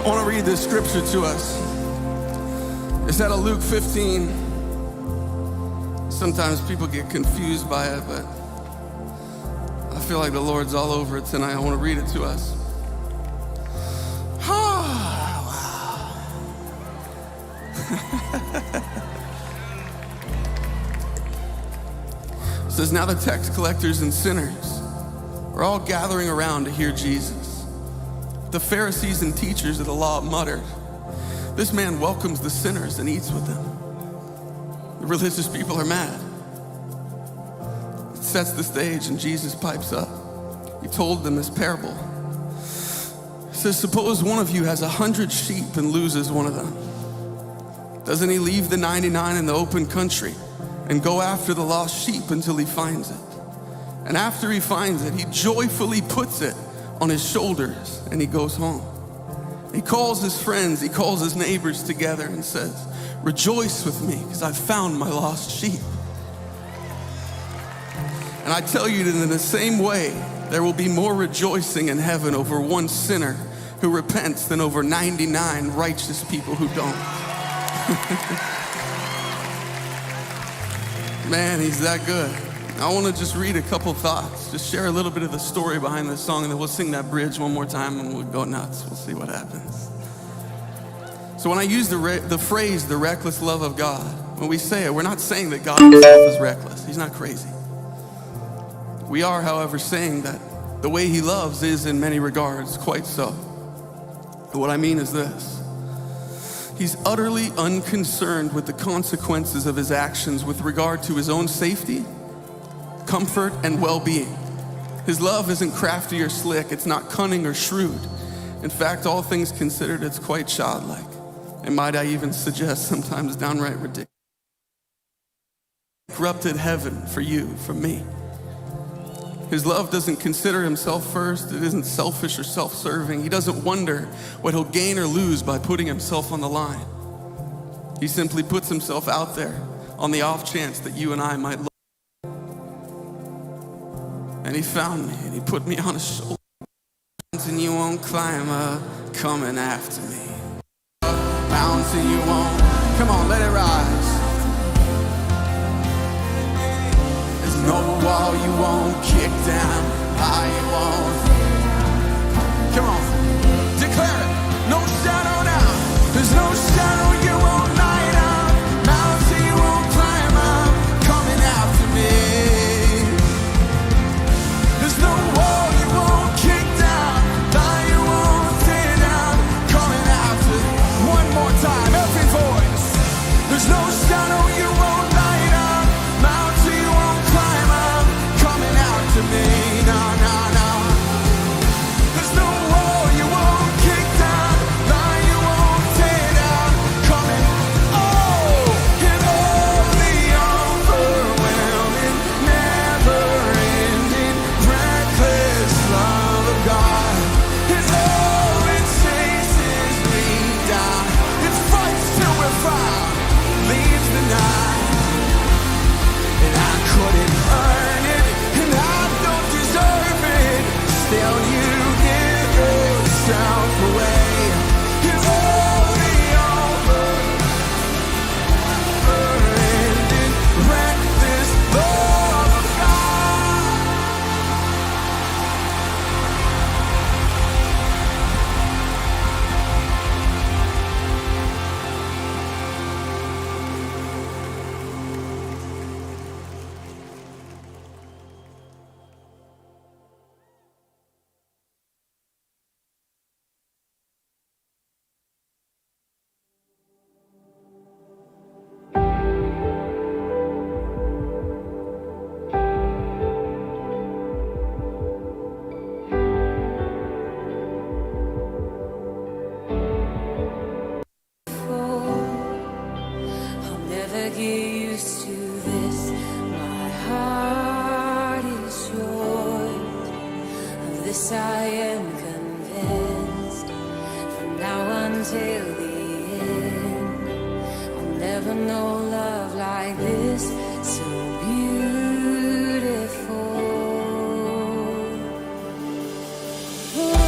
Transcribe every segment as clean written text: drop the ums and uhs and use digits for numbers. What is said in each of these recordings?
I want to read this scripture to us. It's out of Luke 15. Sometimes people get confused by it, but I feel like the Lord's all over it tonight. I want to read it to us. It says, now the tax collectors and sinners are all gathering around to hear Jesus. The Pharisees and teachers of the law muttered, this man welcomes the sinners and eats with them. The religious people are mad. It sets the stage and Jesus pipes up. He told them this parable. He says, suppose one of you has 100 sheep and loses one of them. Doesn't he leave the 99 in the open country and go after the lost sheep until he finds it? And after he finds it, he joyfully puts it on his shoulders and he goes home. He calls his friends, he calls his neighbors together and says, rejoice with me because I found my lost sheep. And I tell you that in the same way, there will be more rejoicing in heaven over one sinner who repents than over 99 righteous people who don't. Man, he's that good. I want to just read a couple thoughts, just share a little bit of the story behind this song, and then we'll sing that bridge one more time and we'll go nuts. We'll see what happens. So when I use the phrase, the reckless love of God, when we say it, we're not saying that God himself is reckless. He's not crazy. We are, however, saying that the way he loves is in many regards quite so. What I mean is this. He's utterly unconcerned with the consequences of his actions with regard to his own safety, comfort, and well-being. His love isn't crafty or slick. It's not cunning or shrewd. In fact, all things considered, it's quite childlike. And might I even suggest sometimes downright ridiculous. Corrupted heaven for you, for me. His love doesn't consider himself first. It isn't selfish or self-serving. He doesn't wonder what he'll gain or lose by putting himself on the line. He simply puts himself out there on the off chance that you and I might love. And he found me and he put me on his shoulder. And you won't climb up, coming after me. Mountain you won't, come on, let it rise. No wall you won't kick down, high you won't. Come on, declare it. No shadow now. There's no shadow you won't light up. Mountain you won't climb up, coming after me. There's no wall you won't kick down, high you won't tear down, coming after. One more time, every voice. There's no shadow you won't light up. Mountain you won't climb up, coming after me. No, no, no. There's no wall you won't kick down, lie you won't tear down, coming. Oh, an only overwhelming, never-ending, reckless love of God. His all it chases me down. It fights till we're found, leaves the night. And I couldn't earn it, and I don't deserve it. Still you give yourself away. You're only over-ending, reckless love of God. I'll never get used to this. My heart is yours. Of this I am convinced. From now until the end, I'll never know love like this. So beautiful. Oh.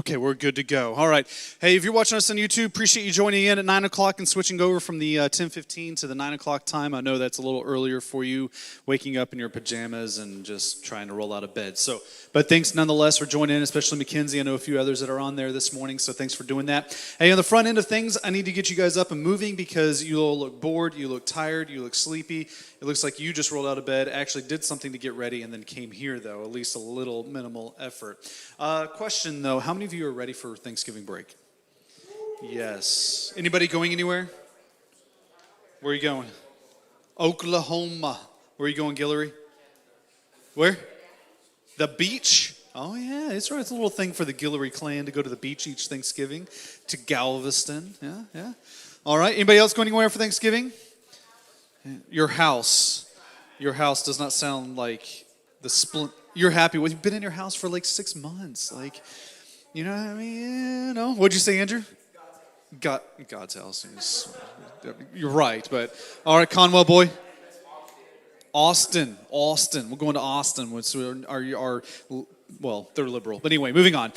Okay, we're good to go. All right. Hey, if you're watching us on YouTube, appreciate you joining in at 9 o'clock and switching over from the 10:15 to the 9 o'clock time. I know that's a little earlier for you, waking up in your pajamas and just trying to roll out of bed. But thanks nonetheless for joining in, especially Mackenzie. I know a few others that are on there this morning, so thanks for doing that. Hey, on the front end of things, I need to get you guys up and moving because you all look bored, you look tired, you look sleepy. It looks like you just rolled out of bed, actually did something to get ready, and then came here, though, at least a little minimal effort. Question, though, how many of you are ready for Thanksgiving break? Yes. Anybody going anywhere? Where are you going? Oklahoma. Where are you going, Guillory? Where? The beach? Oh, yeah, it's right. It's a little thing for the Guillory clan to go to the beach each Thanksgiving, to Galveston. Yeah. All right. Anybody else going anywhere for Thanksgiving? Your house does not sound like the split. You're happy. Well, you've been in your house for like 6 months. Like, you know what I mean? You know? What'd you say, Andrew? God's house. You're right, but all right, Conwell boy. Austin. We're going to Austin. Well, they're liberal. But anyway, moving on.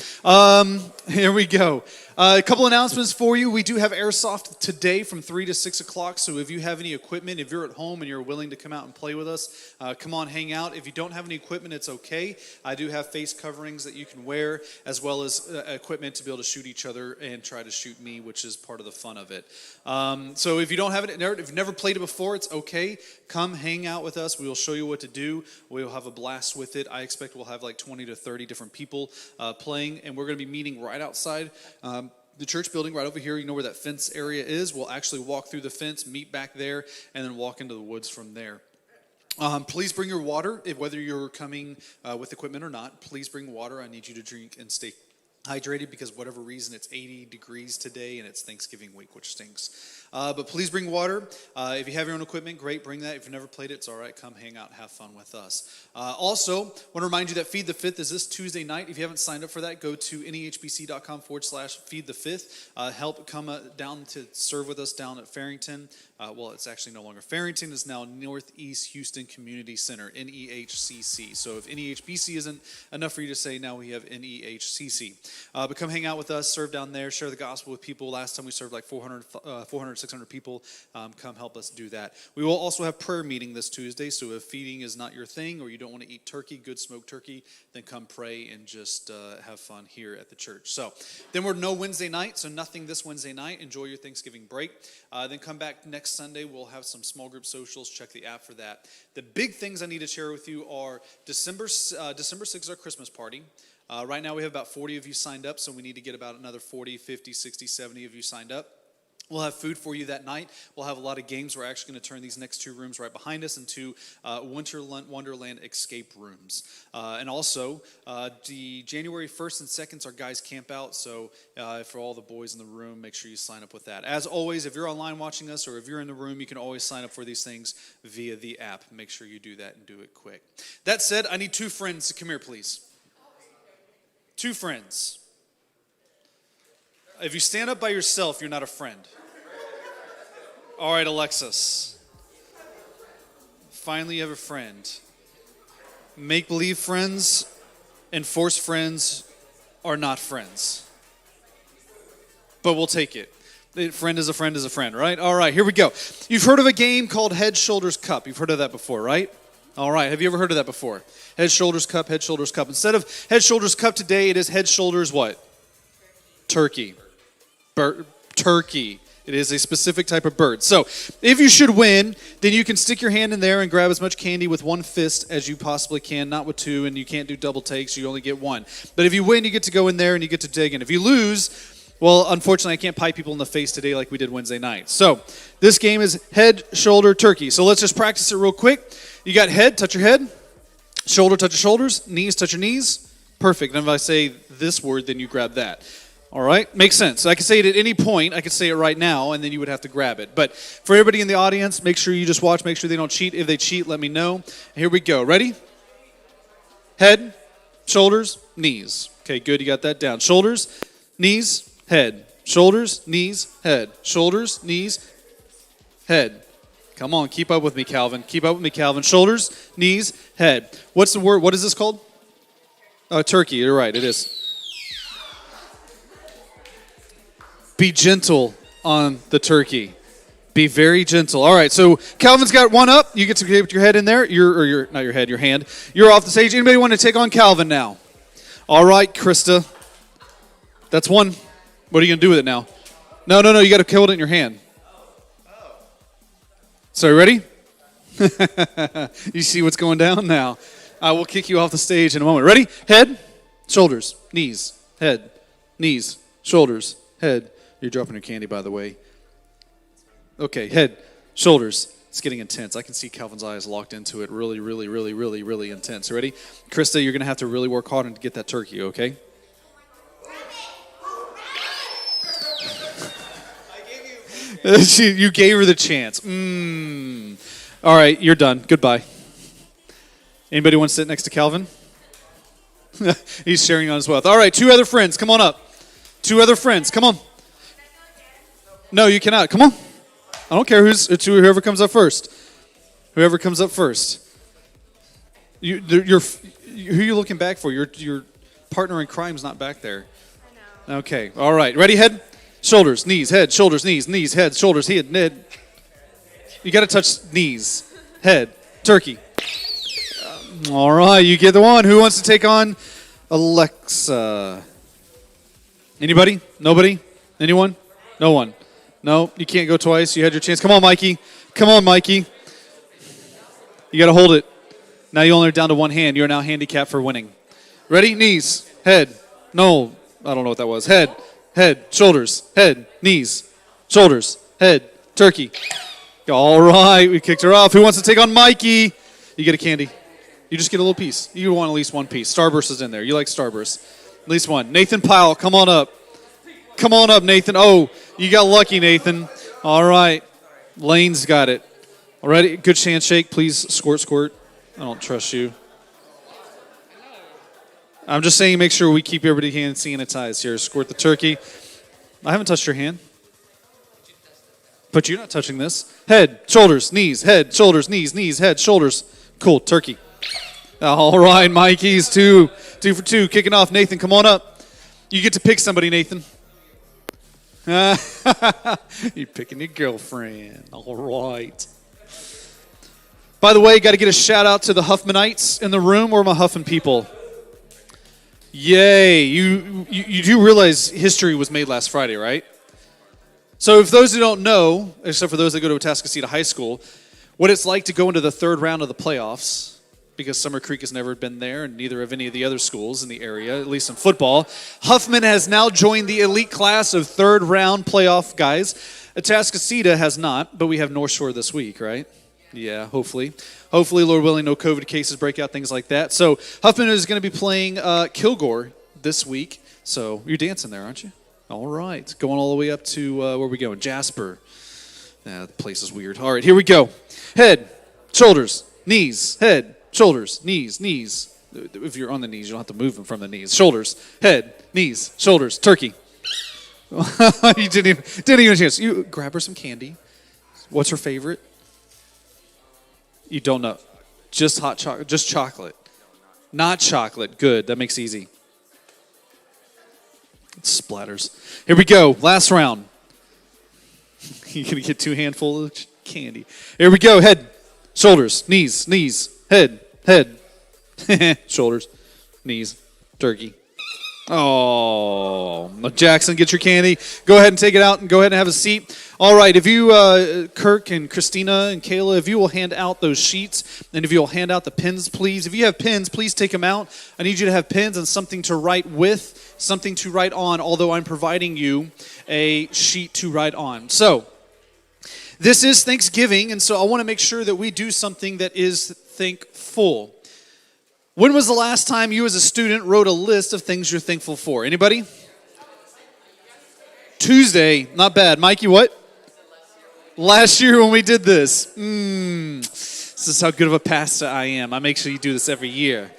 Here we go. A couple announcements for you. We do have Airsoft today from 3 to 6 o'clock. So if you have any equipment, if you're at home and you're willing to come out and play with us, come on, hang out. If you don't have any equipment, it's okay. I do have face coverings that you can wear, as well as equipment to be able to shoot each other and try to shoot me, which is part of the fun of it. So if you don't have it, if you've never played it before, it's okay. Come hang out with us. We will show you what to do. We will have a blast with it. I expect we'll have like 20 to 30 different people playing, and we're going to be meeting right outside the church building right over here. You know where that fence area is. We'll actually walk through the fence, meet back there, and then walk into the woods from there. Please bring your water, whether you're coming with equipment or not. Please bring water. I need you to drink and stay hydrated because whatever reason it's 80 degrees today and it's Thanksgiving week, which stinks. But please bring water. If you have your own equipment, great, bring that. If you've never played it, it's all right. Come hang out, have fun with us. Also, want to remind you that Feed the Fifth is this Tuesday night. If you haven't signed up for that, go to nehbc.com/Feed the Fifth. Help come down to serve with us down at Farrington. Well, it's actually no longer Farrington. It's now Northeast Houston Community Center, NEHCC. So if NEHBC isn't enough for you to say, now we have NEHCC. But come hang out with us, serve down there, share the gospel with people. Last time we served like 400, 600 people. Come help us do that. We will also have prayer meeting this Tuesday. So if feeding is not your thing or you don't want to eat turkey, good smoked turkey, then come pray and just have fun here at the church. So then we're no Wednesday night, so nothing this Wednesday night. Enjoy your Thanksgiving break. Then come back next Sunday. We'll have some small group socials. Check the app for that. The big things I need to share with you are December 6th is our Christmas party. Right now we have about 40 of you signed up, so we need to get about another 40, 50, 60, 70 of you signed up. We'll have food for you that night. We'll have a lot of games. We're actually going to turn these next two rooms right behind us into Wonderland escape rooms. And also, the January 1st and 2nd are guys camp out. So for all the boys in the room, make sure you sign up with that. As always, if you're online watching us or if you're in the room, you can always sign up for these things via the app. Make sure you do that and do it quick. That said, I need two friends to come here, please. Two friends. If you stand up by yourself, you're not a friend. All right, Alexis. Finally, you have a friend. Make-believe friends and forced friends are not friends. But we'll take it. A friend is a friend is a friend, right? All right, here we go. You've heard of a game called Head, Shoulders, Cup. You've heard of that before, right? All right, have you ever heard of that before? Head, Shoulders, Cup, Head, Shoulders, Cup. Instead of Head, Shoulders, Cup today, it is Head, Shoulders, what? Turkey. Turkey. It is a specific type of bird. So if you should win, then you can stick your hand in there and grab as much candy with one fist as you possibly can, not with two, and you can't do double takes. You only get one. But if you win, you get to go in there and you get to dig in. If you lose, well, unfortunately, I can't pipe people in the face today like we did Wednesday night. So this game is head, shoulder, turkey. So let's just practice it real quick. You got head, touch your head. Shoulder, touch your shoulders. Knees, touch your knees. Perfect. And if I say this word, then you grab that. All right, makes sense. I could say it at any point. I could say it right now, and then you would have to grab it. But for everybody in the audience, make sure you just watch. Make sure they don't cheat. If they cheat, let me know. Here we go. Ready? Head, shoulders, knees. Okay, good. You got that down. Shoulders, knees, head. Shoulders, knees, head. Shoulders, knees, head. Come on, keep up with me, Calvin. Keep up with me, Calvin. Shoulders, knees, head. What's the word? What is this called? Oh, turkey. You're right. It is. Be gentle on the turkey. Be very gentle. All right, so Calvin's got one up. You get to get your head in there. Not your head, your hand. You're off the stage. Anybody want to take on Calvin now? All right, Krista. That's one. What are you going to do with it now? No. You got to hold it in your hand. So, ready? You see what's going down now? I will kick you off the stage in a moment. Ready? Head, shoulders, knees, head, knees, shoulders, head. You're dropping your candy, by the way. Okay, head, shoulders. It's getting intense. I can see Calvin's eyes locked into it. Really, really, really, really, really intense. Ready? Krista, you're going to have to really work hard to get that turkey, okay? You gave her the chance. All right, you're done. Goodbye. Anybody want to sit next to Calvin? He's sharing on his wealth. All right, 2 other friends, come on up. 2 other friends, come on. No, you cannot. Come on. I don't care whoever comes up first. Whoever comes up first. Who are you looking back for? Your partner in crime's not back there. I know. Okay. All right. Ready? Head, shoulders, knees, head, shoulders, knees, head, shoulders, head. You got to touch knees, head, turkey. All right. You get the one. Who wants to take on Alexa? Anybody? Nobody? Anyone? No one. No, you can't go twice. You had your chance. Come on, Mikey. You got to hold it. Now you only are down to one hand. You're now handicapped for winning. Ready? Knees, head. No, I don't know what that was. Head, shoulders, head, knees, shoulders, head, turkey. All right, we kicked her off. Who wants to take on Mikey? You get a candy. You just get a little piece. You want at least one piece. Starburst is in there. You like Starburst. At least one. Nathan Powell, come on up. Come on up, Nathan. Oh, you got lucky, Nathan. All right. Lane's got it. All right. Good handshake. Please squirt. I don't trust you. I'm just saying make sure we keep everybody hand sanitized here. Squirt the turkey. I haven't touched your hand. But you're not touching this. Head, shoulders, knees, head, shoulders, knees, head, shoulders. Cool, turkey. All right, Mikey's 2 for 2. Kicking off. Nathan, come on up. You get to pick somebody, Nathan. You're picking your girlfriend. All right. By the way, got to get a shout out to the Huffmanites in the room. Or my Huffman people? Yay. You do realize history was made last Friday, right? So if those who don't know, except for those that go to Atascocita High School, what it's like to go into the 3rd round of the playoffs, because Summer Creek has never been there, and neither have any of the other schools in the area, at least in football. Huffman has now joined the elite class of 3rd round playoff guys. Atascocita has not, but we have North Shore this week, right? Yeah, hopefully. Hopefully, Lord willing, no COVID cases break out, things like that. So Huffman is going to be playing Kilgore this week. So you're dancing there, aren't you? All right. Going all the way up to, where are we going? Jasper. The place is weird. All right, here we go. Head, shoulders, knees, head, shoulders, knees. If you're on the knees, you don't have to move them from the knees. Shoulders, head, knees, shoulders, turkey. You didn't even chance. You grab her some candy. What's her favorite? You don't know. Just hot chocolate. Just chocolate. Not chocolate. Good. That makes it easy. It splatters. Here we go. Last round. You're going to get 2 handfuls of candy. Here we go. Head, shoulders, knees, head, shoulders, knees, turkey. Oh, Jackson, get your candy. Go ahead and take it out and go ahead and have a seat. All right, if you, Kirk and Christina and Kayla, if you will hand out those sheets, and if you'll hand out the pens, please. If you have pens, please take them out. I need you to have pens and something to write with, something to write on, although I'm providing you a sheet to write on. So, this is Thanksgiving, and so I want to make sure that we do something that is thankful. When was the last time you as a student wrote a list of things you're thankful for? Anybody? Tuesday. Not bad. Mikey, what? Last year when we did this. This is how good of a pastor I am. I make sure you do this every year.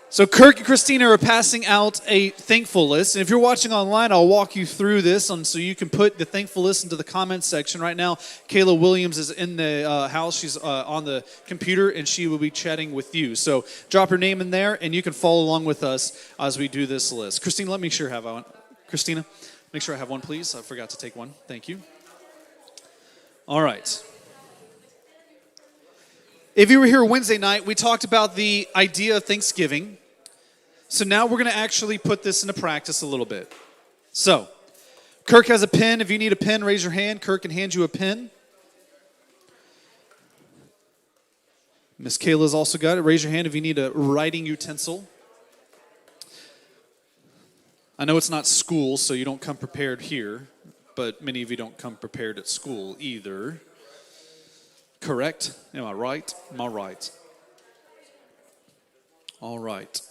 So Kirk and Christina are passing out a thankful list. And if you're watching online, I'll walk you through this so you can put the thankful list into the comments section. Right now, Kayla Williams is in the house. She's on the computer, and she will be chatting with you. So drop her name in there, and you can follow along with us as we do this list. Christina, let me have one. Christina, Make sure I have one, please. I forgot to take one. Thank you. All right. If you were here Wednesday night, we talked about the idea of Thanksgiving. So now we're going to actually put this into practice a little bit. So, Kirk has a pen. If you need a pen, raise your hand. Kirk can hand you a pen. Miss Kayla's also got it. Raise your hand if you need a writing utensil. I know it's not school, so you don't come prepared here, but many of you don't come prepared at school either. Correct? Am I right? Am I right? All right.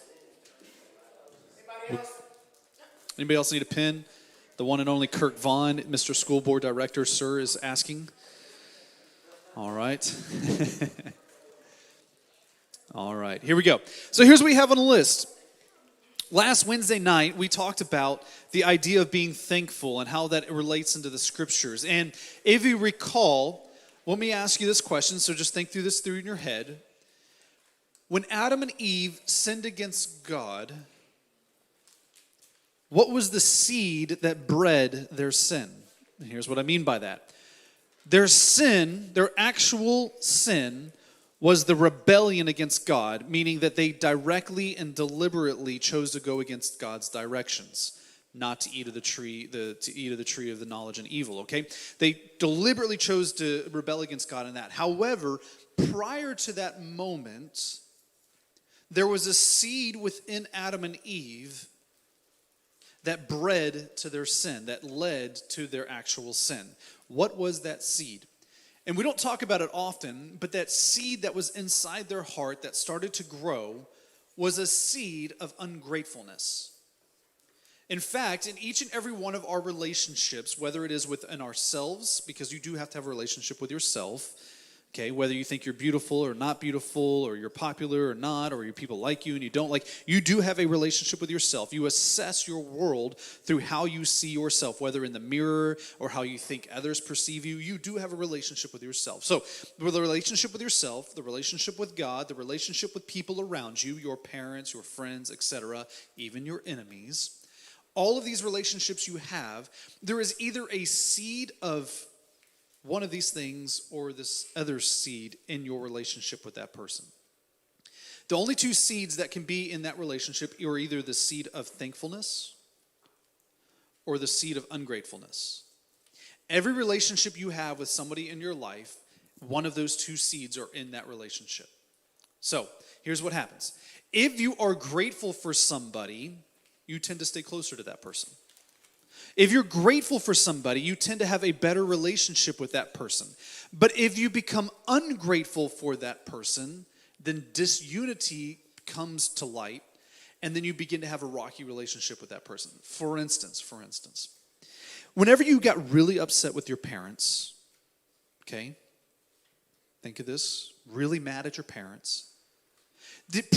Anybody else need a pen? The one and only Kirk Vaughn, Mr. School Board Director, sir, is asking. All right. All right, here we go. So here's what we have on the list. Last Wednesday night, we talked about the idea of being thankful and how that relates into the scriptures. And if you recall, let me ask you this question, so just think through this through in your head. When Adam and Eve sinned against God, what was the seed that bred their sin? And here's what I mean by that. Their sin, their actual sin, was the rebellion against God, meaning that they directly and deliberately chose to go against God's directions, not to eat of the tree, of the knowledge and evil, okay? They deliberately chose to rebel against God in that. However, prior to that moment, there was a seed within Adam and Eve that bred to their sin, that led to their actual sin. What was that seed? And we don't talk about it often, but that seed that was inside their heart that started to grow was a seed of ungratefulness. In fact, in each and every one of our relationships, whether it is within ourselves, because you do have to have a relationship with yourself, okay, whether you think you're beautiful or not beautiful, or you're popular or not, or your people like you and you don't like, you do have a relationship with yourself. You assess your world through how you see yourself, whether in the mirror or how you think others perceive you. You do have a relationship with yourself. So, with the relationship with yourself, the relationship with God, the relationship with people around you, your parents, your friends, etc., even your enemies, all of these relationships you have, there is either a seed of one of these things or this other seed in your relationship with that person. The only two seeds that can be in that relationship are either the seed of thankfulness or the seed of ungratefulness. Every relationship you have with somebody in your life, one of those two seeds are in that relationship. So, here's what happens. If you are grateful for somebody, you tend to stay closer to that person. If you're grateful for somebody, you tend to have a better relationship with that person. But if you become ungrateful for that person, then disunity comes to light, and then you begin to have a rocky relationship with that person. For instance, whenever you got really upset with your parents, okay, think of this, really mad at your parents,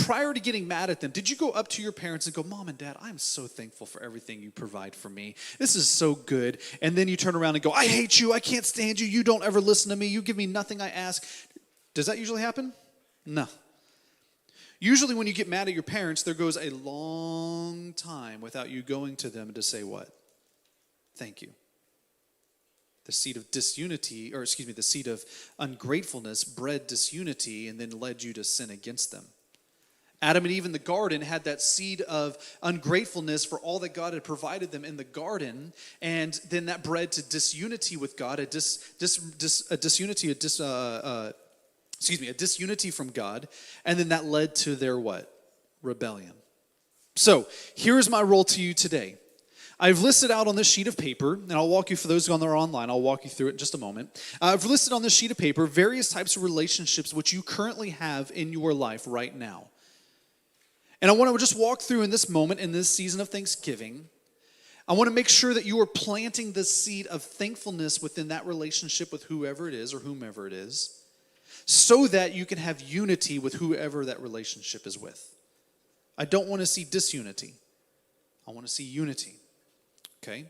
prior to getting mad at them, did you go up to your parents and go, Mom and Dad, I'm so thankful for everything you provide for me. This is so good. And then you turn around and go, I hate you. I can't stand you. You don't ever listen to me. You give me nothing I ask. Does that usually happen? No. Usually when you get mad at your parents, there goes a long time without you going to them to say what? Thank you. The seed of disunity, the seed of ungratefulness bred disunity and then led you to sin against them. Adam and Eve in the garden had that seed of ungratefulness for all that God had provided them in the garden, and then that bred to disunity with God, a disunity from God, and then that led to their what? Rebellion. So, here's my role to you today. I've listed out on this sheet of paper, and I'll walk you, for those on there online, I'll walk you through it in just a moment. I've listed on this sheet of paper various types of relationships which you currently have in your life right now. And I want to just walk through in this moment, in this season of Thanksgiving. I want to make sure that you are planting the seed of thankfulness within that relationship with whoever it is or whomever it is, so that you can have unity with whoever that relationship is with. I don't want to see disunity. I want to see unity. Okay?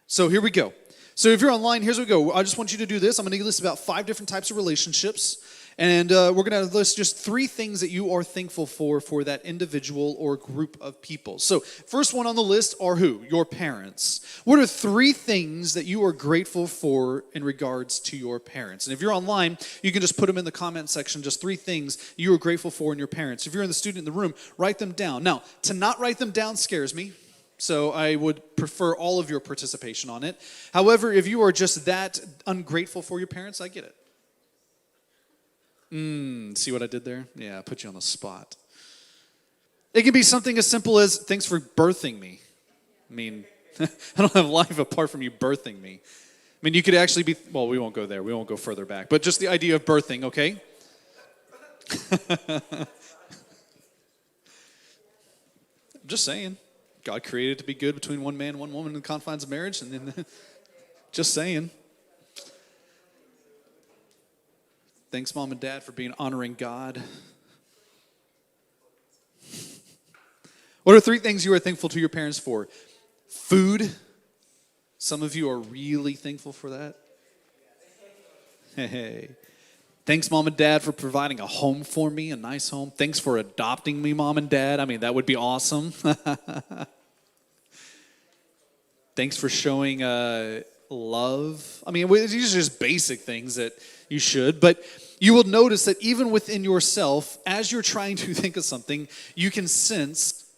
So here we go. So if you're online, here's what we go. I just want you to do this. I'm going to list about 5 different types of relationships. And we're going to list just 3 things that you are thankful for that individual or group of people. So first one on the list are who? Your parents. What are 3 things that you are grateful for in regards to your parents? And if you're online, you can just put them in the comment section, just 3 things you are grateful for in your parents. If you're in the student in the room, write them down. Now, to not write them down scares me. So I would prefer all of your participation on it. However, if you are just that ungrateful for your parents, I get it. See what I did there? Yeah, I put you on the spot. It can be something as simple as, thanks for birthing me. I mean, I don't have life apart from you birthing me. I mean, you could actually be, well, we won't go there. We won't go further back. But just the idea of birthing, okay? I'm just saying. God created it to be good between one man, one woman in the confines of marriage. And then, just saying. Thanks, Mom and Dad, for being honoring God. What are 3 things you are thankful to your parents for? Food. Some of you are really thankful for that. Hey. Thanks, Mom and Dad, for providing a home for me, a nice home. Thanks for adopting me, Mom and Dad. I mean, that would be awesome. Thanks for showing love. I mean, these are just basic things that you should. But you will notice that even within yourself, as you're trying to think of something, you can sense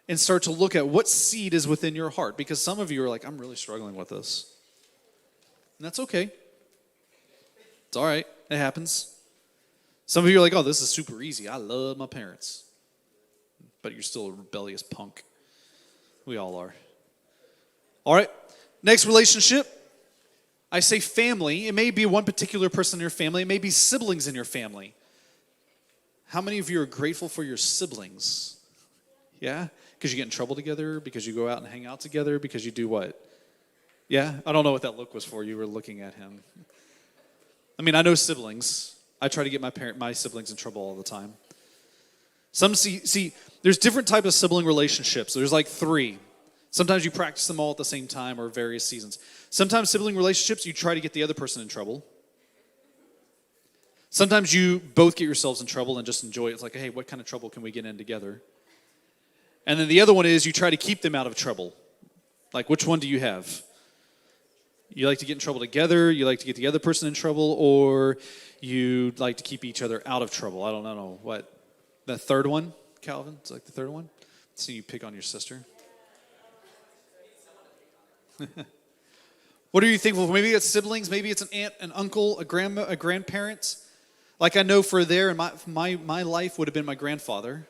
and start to look at what seed is within your heart. Because some of you are like, I'm really struggling with this. And that's okay. It's all right. It happens. Some of you are like, oh, this is super easy. I love my parents. But you're still a rebellious punk. We all are. All right. Next relationship. I say family. It may be one particular person in your family. It may be siblings in your family. How many of you are grateful for your siblings? Yeah? Because you get in trouble together? Because you go out and hang out together? Because you do what? Yeah? I don't know what that look was for. You were looking at him. I mean, I know siblings. I try to get my siblings in trouble all the time. Some see, there's different types of sibling relationships. There's like 3. Sometimes you practice them all at the same time or various seasons. Sometimes sibling relationships, you try to get the other person in trouble. Sometimes you both get yourselves in trouble and just enjoy it. It's like, hey, what kind of trouble can we get in together? And then the other one is you try to keep them out of trouble. Like, which one do you have? You like to get in trouble together, you like to get the other person in trouble, or you like to keep each other out of trouble? I don't know. What? The third one, Calvin? It's like the third one? So you pick on your sister. What are you thankful for? Maybe it's siblings, maybe it's an aunt, an uncle, a grandma, a grandparent. Like I know for there in my life would have been my grandfather.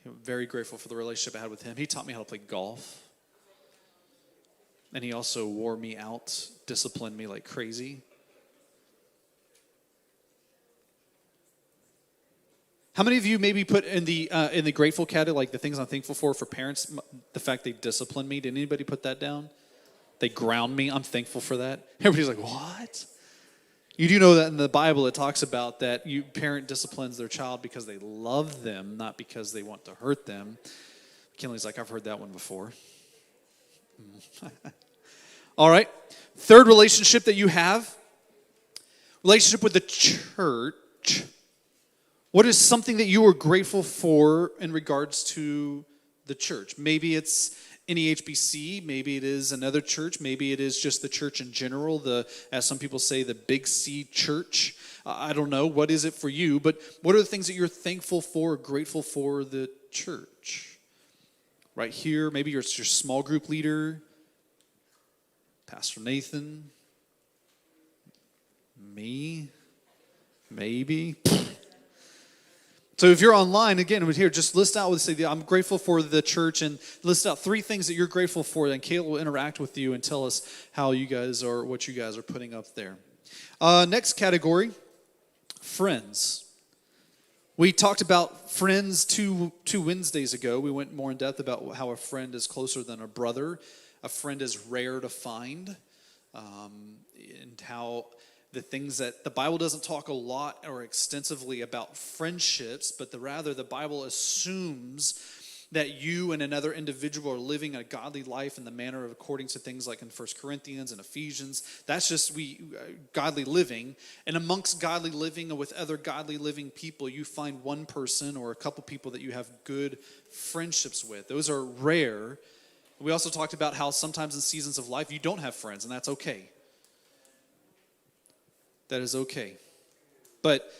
I'm very grateful for the relationship I had with him. He taught me how to play golf. And he also wore me out, disciplined me like crazy. How many of you maybe put in the grateful category, like the things I'm thankful for parents, the fact they disciplined me? Did anybody put that down? They ground me. I'm thankful for that. Everybody's like, what? You do know that in the Bible it talks about that parent disciplines their child because they love them, not because they want to hurt them. Kinley's like, I've heard that one before. All right. Third relationship that you have, relationship with the church. What is something that you are grateful for in regards to the church? Maybe it's Nehbc, maybe it is another church, maybe it is just the church in general, as some people say, the Big C church. I don't know. What is it for you? But what are the things that you're thankful for, grateful for the church? Right here, maybe you're your small group leader, Pastor Nathan, me, maybe. So if you're online, again, here, just list out, say, I'm grateful for the church, and list out 3 things that you're grateful for, and Kayla will interact with you and tell us how you guys are, what you guys are putting up there. Next category, friends. We talked about friends two Wednesdays ago. We went more in depth about how a friend is closer than a brother. A friend is rare to find, and how the things that the Bible doesn't talk a lot or extensively about friendships, but rather the Bible assumes that you and another individual are living a godly life in the manner of according to things like in 1 Corinthians and Ephesians. That's just godly living. And amongst godly living and with other godly living people, you find one person or a couple people that you have good friendships with. Those are rare. We also talked about how sometimes in seasons of life you don't have friends, and that's okay. That is okay. But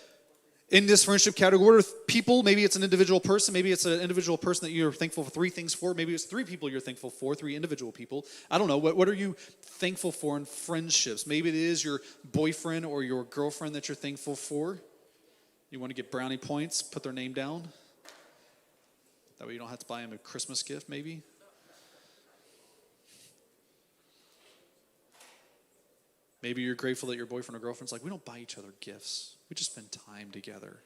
in this friendship category, people, maybe it's an individual person, maybe it's an individual person that you're thankful for 3 things for, maybe it's 3 people you're thankful for, 3 individual people. I don't know, what are you thankful for in friendships? Maybe it is your boyfriend or your girlfriend that you're thankful for. You want to get brownie points, put their name down. That way you don't have to buy them a Christmas gift, maybe. Maybe you're grateful that your boyfriend or girlfriend's like, we don't buy each other gifts. We just spend time together.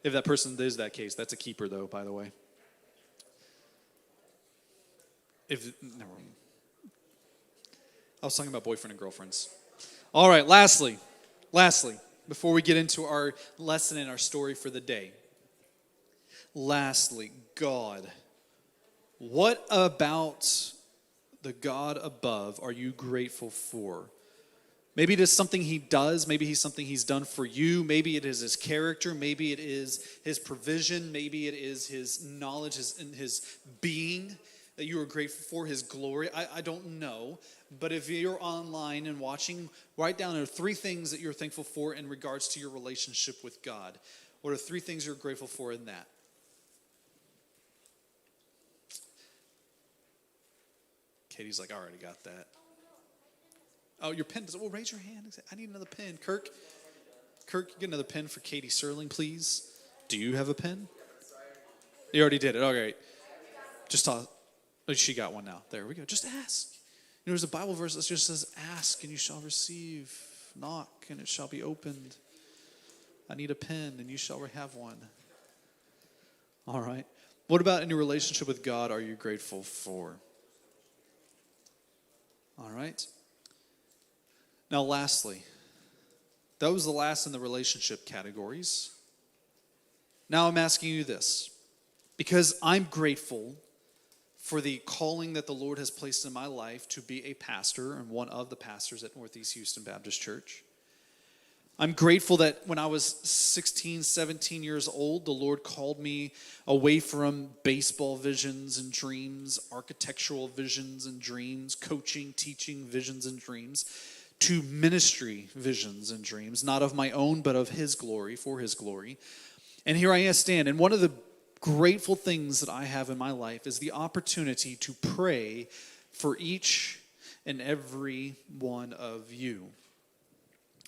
If that person is that case, that's a keeper though, by the way. Never mind. I was talking about boyfriend and girlfriends. All right, lastly, before we get into our lesson and our story for the day. Lastly, God. What about the God above are you grateful for? Maybe it is something he does. Maybe he's something he's done for you. Maybe it is his character. Maybe it is his provision. Maybe it is his knowledge and his being that you are grateful for, his glory. I don't know. But if you're online and watching, write down 3 things that you're thankful for in regards to your relationship with God. What are 3 things you're grateful for in that? Katie's like, I already got that. Oh, your pen. Well, raise your hand. I need another pen. Kirk, get another pen for Katie Serling, please. Do you have a pen? You already did it. All right. Just toss. Oh, she got one now. There we go. Just ask. There's a Bible verse that just says, ask and you shall receive. Knock and it shall be opened. I need a pen and you shall have one. All right. What about in your relationship with God are you grateful for? All right. Now, lastly, that was the last in the relationship categories. Now I'm asking you this, because I'm grateful for the calling that the Lord has placed in my life to be a pastor and one of the pastors at Northeast Houston Baptist Church. I'm grateful that when I was 16, 17 years old, the Lord called me away from baseball visions and dreams, architectural visions and dreams, coaching, teaching visions and dreams, to ministry visions and dreams, not of my own, but of his glory, for his glory. And here I stand. And one of the grateful things that I have in my life is the opportunity to pray for each and every one of you.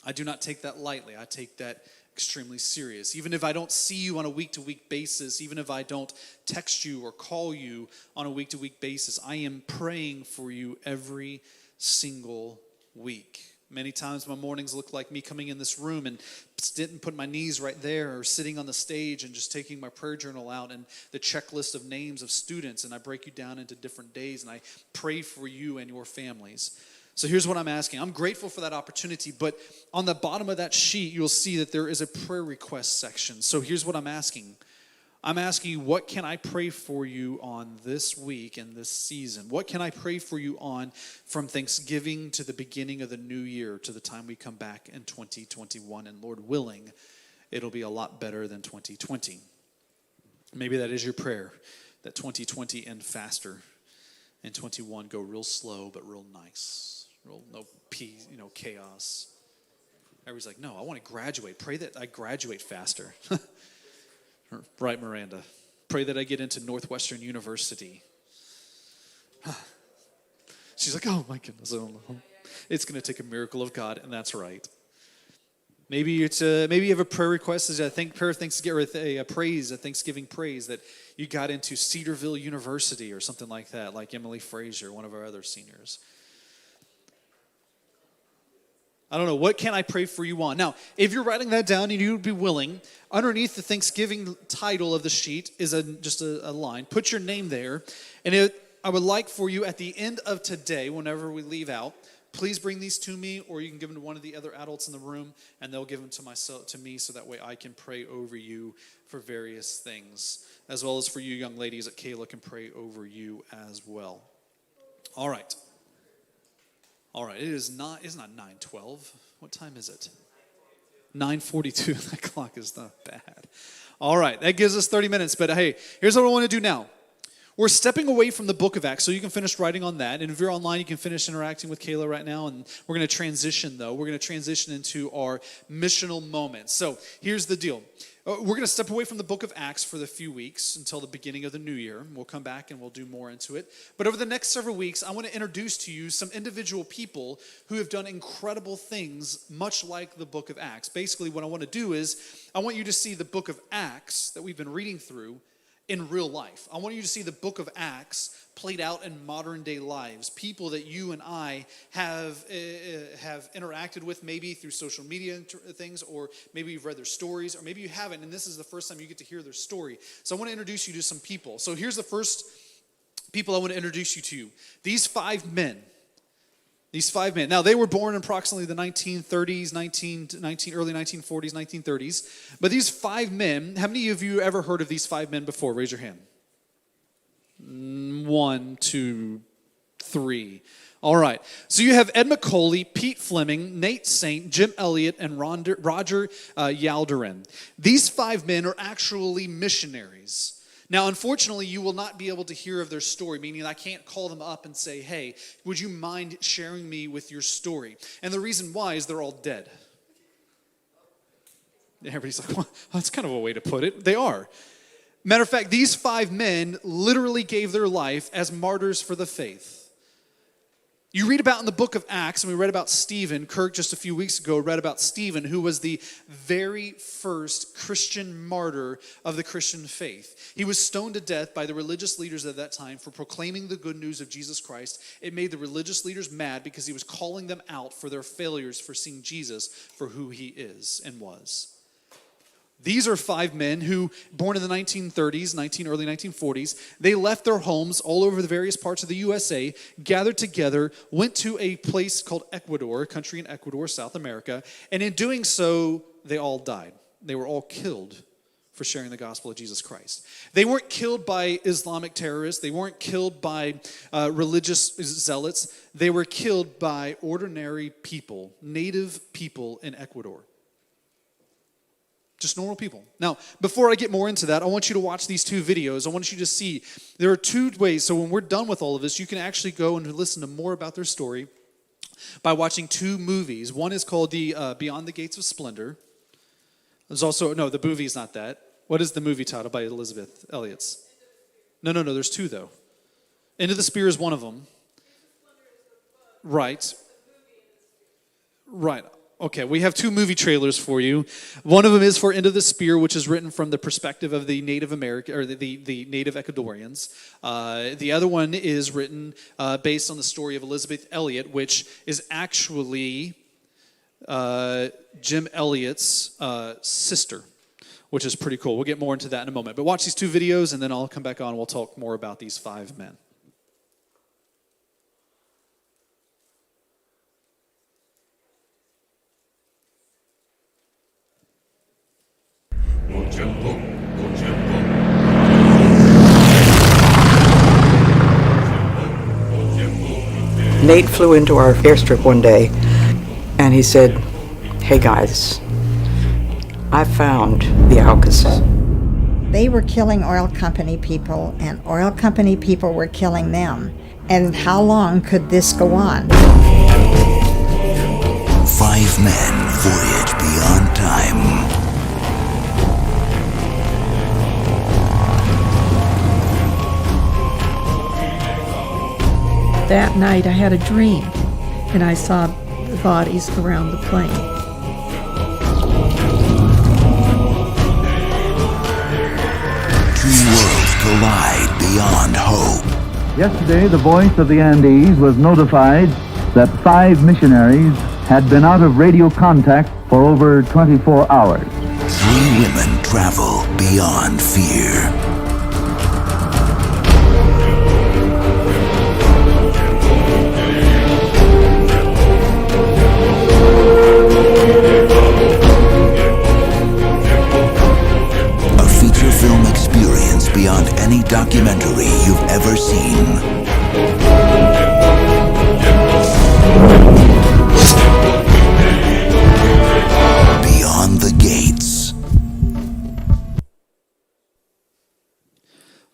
I do not take that lightly. I take that extremely serious. Even if I don't see you on a week-to-week basis, even if I don't text you or call you on a week-to-week basis, I am praying for you every single week. Many times my mornings look like me coming in this room and didn't put my knees right there, or sitting on the stage and just taking my prayer journal out and the checklist of names of students, and I break you down into different days and I pray for you and your families. So here's what I'm asking. I'm grateful for that opportunity, but on the bottom of that sheet, you'll see that there is a prayer request section. So here's what I'm asking. I'm asking you, what can I pray for you on this week and this season? What can I pray for you on from Thanksgiving to the beginning of the new year, to the time we come back in 2021? And Lord willing, it'll be a lot better than 2020. Maybe that is your prayer, that 2020 end faster and 21 go real slow but real nice. Real no peace, chaos. Everybody's like, no, I want to graduate. Pray that I graduate faster. Right, Miranda? Pray that I get into Northwestern University. She's like, oh my goodness, I don't know. It's going to take a miracle of God, and that's right. Maybe you have a prayer request, a Thanksgiving praise that you got into Cedarville University or something like that, like Emily Frazier, one of our other seniors. I don't know. What can I pray for you on? Now, if you're writing that down and you would be willing, underneath the Thanksgiving title of the sheet is just a line. Put your name there. And I would like for you at the end of today, whenever we leave out, please bring these to me, or you can give them to one of the other adults in the room, and they'll give them to me, so that way I can pray over you for various things, as well as for you young ladies that Kayla can pray over you as well. All right. It's not 9:12. What time is it? 9:42. That clock is not bad. All right, that gives us 30 minutes. But hey, here's what I want to do now. We're stepping away from the book of Acts, so you can finish writing on that. And if you're online, you can finish interacting with Kayla right now. And we're going to transition, though. We're going to transition into our missional moments. So here's the deal. We're going to step away from the book of Acts for the few weeks until the beginning of the new year. We'll come back and we'll do more into it. But over the next several weeks, I want to introduce to you some individual people who have done incredible things, much like the book of Acts. Basically, what I want to do is I want you to see the book of Acts that we've been reading through in real life. I want you to see the book of Acts played out in modern day lives. People that you and I have interacted with, maybe through social media things, or maybe you've read their stories, or maybe you haven't, and this is the first time you get to hear their story. So I want to introduce you to some people. So here's the first people I want to introduce you to. These five men. Now, they were born in approximately the 1930s, early 1940s, 1930s. But these five men, how many of you ever heard of these five men before? Raise your hand. 1, 2, 3. All right. So you have Ed McCauley, Pete Fleming, Nate Saint, Jim Elliott, and Roger Yaldirin. These five men are actually missionaries. Now, unfortunately, you will not be able to hear of their story, meaning I can't call them up and say, hey, would you mind sharing me with your story? And the reason why is they're all dead. Everybody's like, well, that's kind of a way to put it. They are. Matter of fact, these five men literally gave their life as martyrs for the faith. You read about in the book of Acts, and we read about Stephen. Kirk just a few weeks ago read about Stephen, who was the very first Christian martyr of the Christian faith. He was stoned to death by the religious leaders at that time for proclaiming the good news of Jesus Christ. It made the religious leaders mad because he was calling them out for their failures for seeing Jesus for who he is and was. These are five men who, born in the 1930s, early 1940s, they left their homes all over the various parts of the USA, gathered together, went to a place called Ecuador, a country in Ecuador, South America, and in doing so, they all died. They were all killed for sharing the gospel of Jesus Christ. They weren't killed by Islamic terrorists. They weren't killed by religious zealots. They were killed by ordinary people, native people in Ecuador. Just normal people. Now, before I get more into that, I want you to watch these two videos. I want you to see there are two ways. So when we're done with all of this, you can actually go and listen to more about their story by watching two movies. One is called the Beyond the Gates of Splendor. There's also, no, the movie is not that. What is the movie title by Elizabeth Elliott's? No, there's two though. Into the Spear is one of them. Right. Okay, we have two movie trailers for you. One of them is for Into the Spear, which is written from the perspective of the Native American or the Native Ecuadorians. The other one is written based on the story of Elizabeth Elliott, which is actually Jim Elliott's sister, which is pretty cool. We'll get more into that in a moment. But watch these two videos, and then I'll come back on and we'll talk more about these five men. Nate flew into our airstrip one day, and he said, "Hey guys, I found the Alcas." They were killing oil company people, and oil company people were killing them. And how long could this go on? 5 men voyage beyond time. That night I had a dream, and I saw the bodies around the plane. Two worlds collide beyond hope. Yesterday, the Voice of the Andes was notified that 5 missionaries had been out of radio contact for over 24 hours. 3 women travel beyond fear.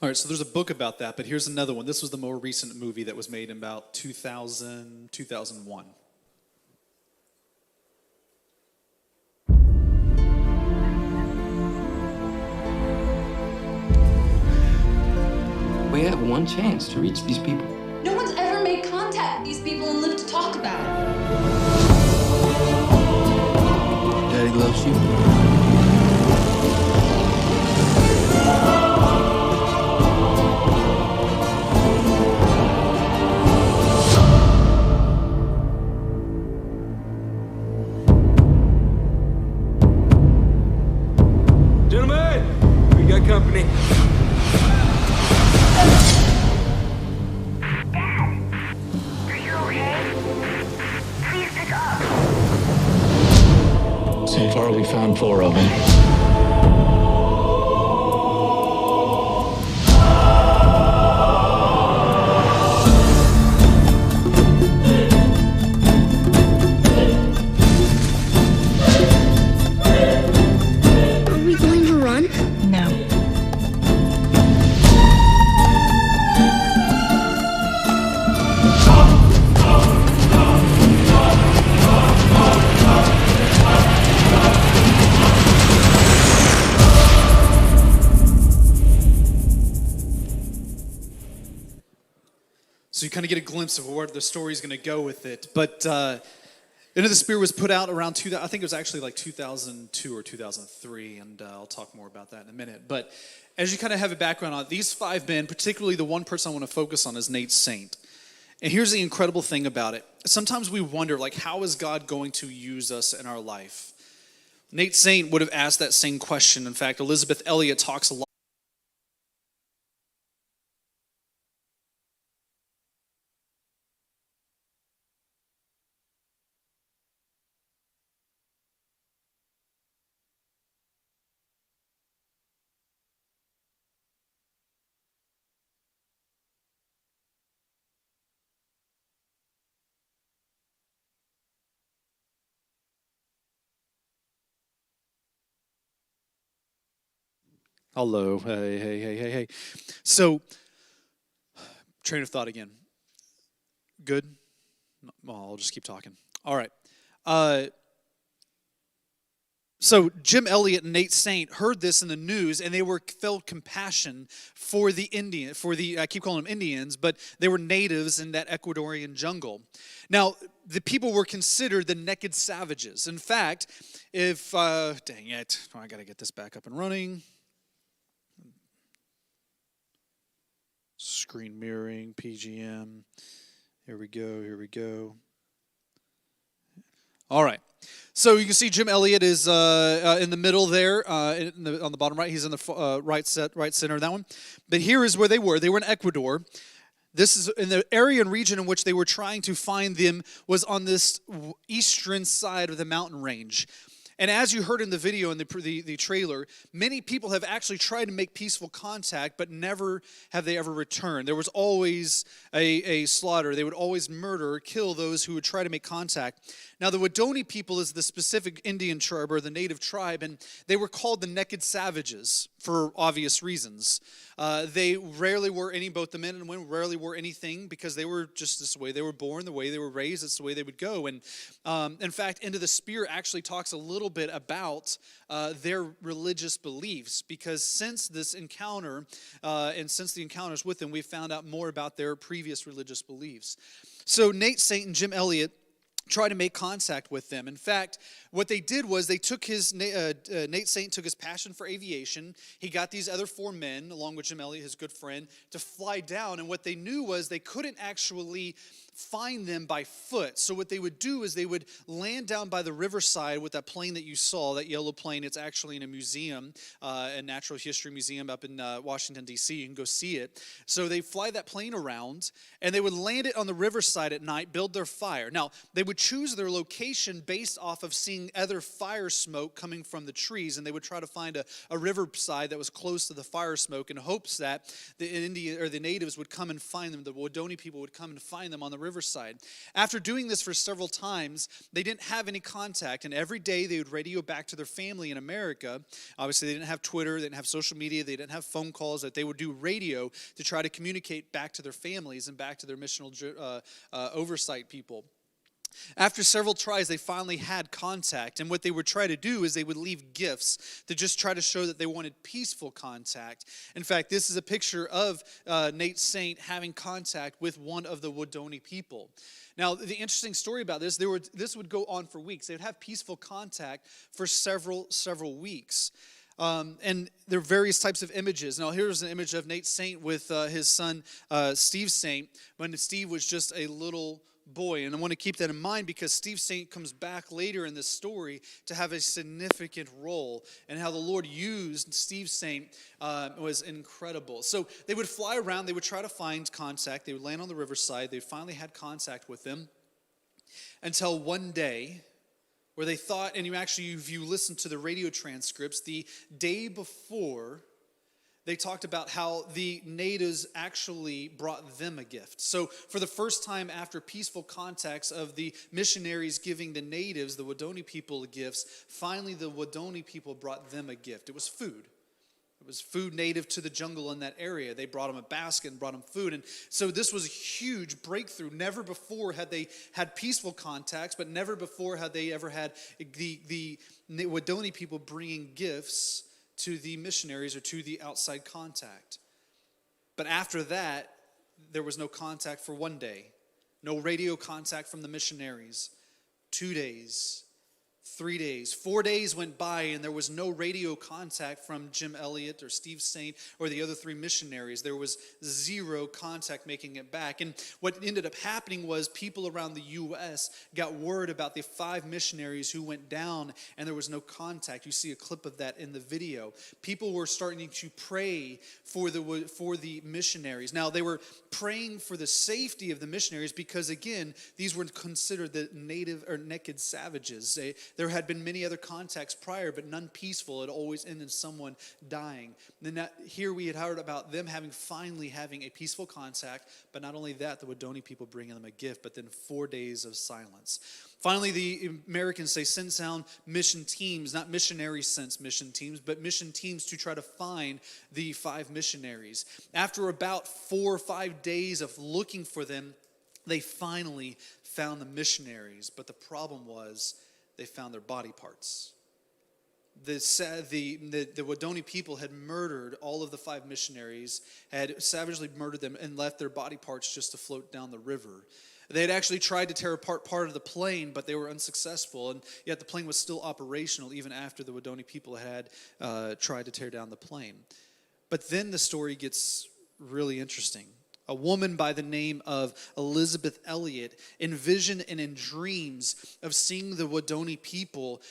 All right, so there's a book about that, but here's another one. This was the more recent movie that was made in about 2000, 2001. We have one chance to reach these people. No one's ever made contact with these people and lived to talk about it. Daddy loves you. Gentlemen, we got company. So far, we found 4 of them. Are we going to run? No. So you kind of get a glimpse of where the story's going to go with it. But Into the Spirit was put out around, I think it was actually like 2002 or 2003, and I'll talk more about that in a minute. But as you kind of have a background on it, these 5 men, particularly the one person I want to focus on is Nate Saint. And here's the incredible thing about it. Sometimes we wonder, like, how is God going to use us in our life? Nate Saint would have asked that same question. In fact, Elizabeth Elliot talks a lot. Hello. Hey. So, train of thought again. Good? Well, I'll just keep talking. All right. So Jim Elliot and Nate Saint heard this in the news, and they felt compassion for the I keep calling them Indians, but they were natives in that Ecuadorian jungle. Now, the people were considered the naked savages. In fact, if, dang it, I got to get this back up and running. Screen mirroring, PGM. Here we go. All right. So you can see Jim Elliot is in the middle there, on the bottom right. He's in the right center of that one. But here is where they were. They were in Ecuador. This is in the area and region in which they were trying to find them was on this eastern side of the mountain range. And as you heard in the video and the trailer, many people have actually tried to make peaceful contact, but never have they ever returned. There was always a slaughter. They would always murder or kill those who would try to make contact. Now, the Waodani people is the specific Indian tribe or the native tribe, and they were called the naked savages for obvious reasons. They rarely wore both the men and women rarely wore anything because they were just this way they were born, the way they were raised, that's the way they would go. And in fact, Into the Spirit actually talks a little bit about their religious beliefs, because since this encounter and since the encounters with them, we've found out more about their previous religious beliefs. So Nate Saint and Jim Elliot try to make contact with them. In fact, what they did was they took Nate Saint took his passion for aviation. He got these other 4 men, along with Jim Elliot, his good friend, to fly down. And what they knew was they couldn't actually find them by foot. So what they would do is they would land down by the riverside with that plane that you saw, that yellow plane. It's actually in a museum, a natural history museum up in Washington, D.C. You can go see it. So they fly that plane around, and they would land it on the riverside at night, build their fire. Now, they would would choose their location based off of seeing other fire smoke coming from the trees, and they would try to find a riverside that was close to the fire smoke in hopes that the natives would come and find them. The Waodani people would come and find them on the riverside. After doing this for several times, they didn't have any contact, and every day they would radio back to their family in America. Obviously, they didn't have Twitter, they didn't have social media, they didn't have phone calls, that they would do radio to try to communicate back to their families and back to their missional oversight people. After several tries, they finally had contact, and what they would try to do is they would leave gifts to just try to show that they wanted peaceful contact. In fact, this is a picture of Nate Saint having contact with one of the Waodani people. Now, the interesting story about this would go on for weeks. They would have peaceful contact for several weeks. And there are various types of images. Now, here's an image of Nate Saint with his son, Steve Saint, when Steve was just a little boy. And I want to keep that in mind because Steve Saint comes back later in this story to have a significant role. And how the Lord used Steve Saint was incredible. So they would fly around. They would try to find contact. They would land on the riverside. They finally had contact with them until one day, where they thought, and if you listen to the radio transcripts, the day before, they talked about how the natives actually brought them a gift. So for the first time after peaceful contacts of the missionaries giving the natives, the Waodani people, gifts, finally the Waodani people brought them a gift. It was food. It was food native to the jungle in that area. They brought them a basket and brought them food. And so this was a huge breakthrough. Never before had they had peaceful contacts, but never before had they ever had the Waodani people bringing gifts to the missionaries or to the outside contact. But after that, there was no contact for one day. No radio contact from the missionaries. 2 days. 3 days, 4 days went by, and there was no radio contact from Jim Elliott or Steve Saint or the other three missionaries. There was zero contact making it back. And what ended up happening was people around the U.S. got word about the 5 missionaries who went down, and there was no contact. You see a clip of that in the video. People were starting to pray for the missionaries. Now, they were praying for the safety of the missionaries because, again, these were considered the native or naked savages. There had been many other contacts prior, but none peaceful. It always ended in someone dying. And then here we had heard about them finally having a peaceful contact, but not only that, the Waodani people bringing them a gift, but then 4 days of silence. Finally, the Americans, they sent down mission teams, not missionaries sent mission teams, but mission teams to try to find the 5 missionaries. After about 4 or 5 days of looking for them, they finally found the missionaries. But the problem was, they found their body parts. The Waodani people had murdered all of the 5 missionaries, had savagely murdered them, and left their body parts just to float down the river. They had actually tried to tear apart part of the plane, but they were unsuccessful, and yet the plane was still operational even after the Waodani people had tried to tear down the plane. But then the story gets really interesting. A woman by the name of Elizabeth Elliot envisioned and in dreams of seeing the Waodani people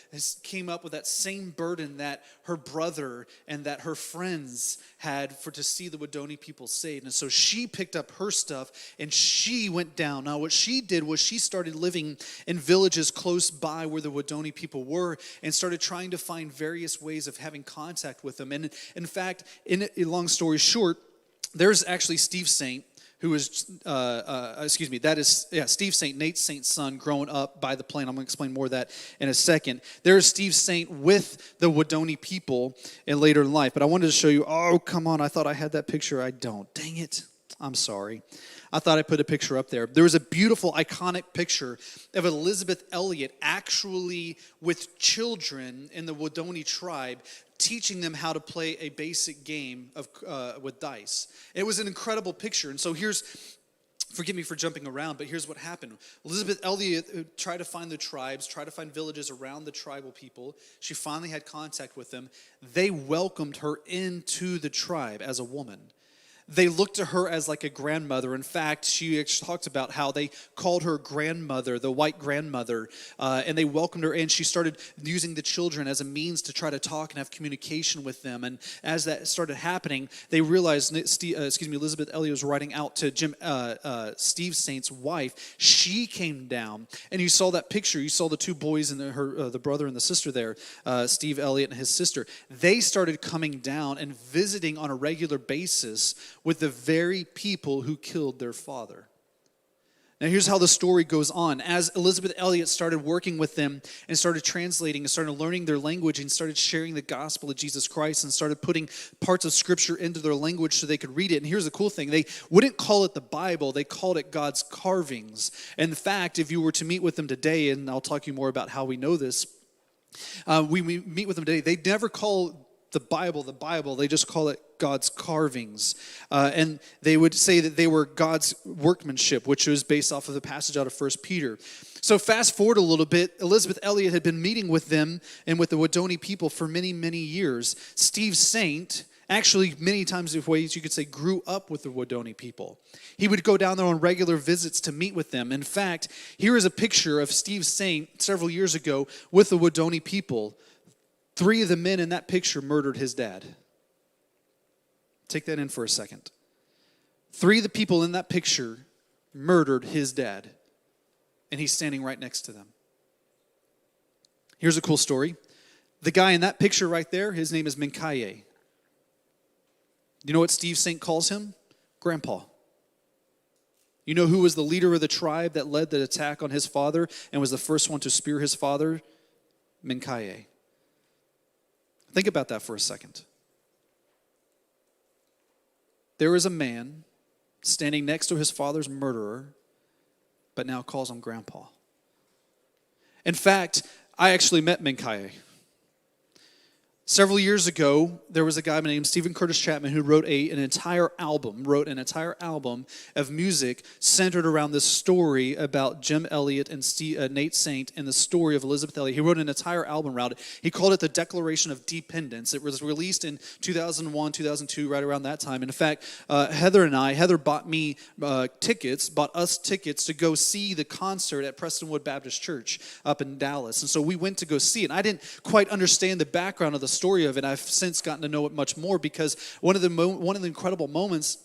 came up with that same burden that her brother and that her friends had to see the Waodani people saved. And so she picked up her stuff and she went down. Now what she did was she started living in villages close by where the Waodani people were and started trying to find various ways of having contact with them. And in fact, long story short, there's actually Steve Saint, who is, Steve Saint, Nate Saint's son, growing up by the plane. I'm going to explain more of that in a second. There's Steve Saint with the Waodani people later in life. But I wanted to show you, oh, come on, I thought I had that picture. I don't. Dang it. I'm sorry. I thought I put a picture up there. There was a beautiful, iconic picture of Elizabeth Elliot actually with children in the Waodani tribe, teaching them how to play a basic game with dice. It was an incredible picture. And so forgive me for jumping around, but here's what happened. Elizabeth Elliot tried to find the tribes, tried to find villages around the tribal people. She finally had contact with them. They welcomed her into the tribe as a woman. They looked to her as like a grandmother. In fact, she actually talked about how they called her grandmother, the white grandmother, and they welcomed her in. She started using the children as a means to try to talk and have communication with them. And as that started happening, they realized, Elizabeth Elliot was writing out to Steve Saint's wife. She came down, and you saw that picture. You saw the two boys and the brother and the sister there, Steve Elliott and his sister. They started coming down and visiting on a regular basis with the very people who killed their father. Now here's how the story goes on. As Elizabeth Elliot started working with them and started translating and started learning their language and started sharing the gospel of Jesus Christ and started putting parts of scripture into their language so they could read it. And here's the cool thing. They wouldn't call it the Bible. They called it God's carvings. And in fact, if you were to meet with them today, and I'll talk to you more about how we know this, we meet with them today, they never call the Bible, they just call it God's carvings. And they would say that they were God's workmanship, which was based off of the passage out of 1 Peter. So fast forward a little bit, Elizabeth Elliot had been meeting with them and with the Waodani people for many, many years. Steve Saint, actually many times in ways you could say, grew up with the Waodani people. He would go down there on regular visits to meet with them. In fact, here is a picture of Steve Saint several years ago with the Waodani people. 3 of the men in that picture murdered his dad. Take that in for a second. 3 of the people in that picture murdered his dad. And he's standing right next to them. Here's a cool story. The guy in that picture right there, his name is Minkaye. You know what Steve Saint calls him? Grandpa. You know who was the leader of the tribe that led the attack on his father and was the first one to spear his father? Minkaye. Think about that for a second. There is a man standing next to his father's murderer, but now calls him grandpa. In fact, I actually met Minkaye. Several years ago, there was a guy named Stephen Curtis Chapman who wrote an entire album of music centered around this story about Jim Elliot and Nate Saint and the story of Elizabeth Elliot. He wrote an entire album around it. He called it the Declaration of Dependence. It was released in 2001, 2002, right around that time. And in fact, Heather bought us tickets to go see the concert at Prestonwood Baptist Church up in Dallas. And so we went to go see it. And I didn't quite understand the background of the story of it. I've since gotten to know it much more because one of the incredible moments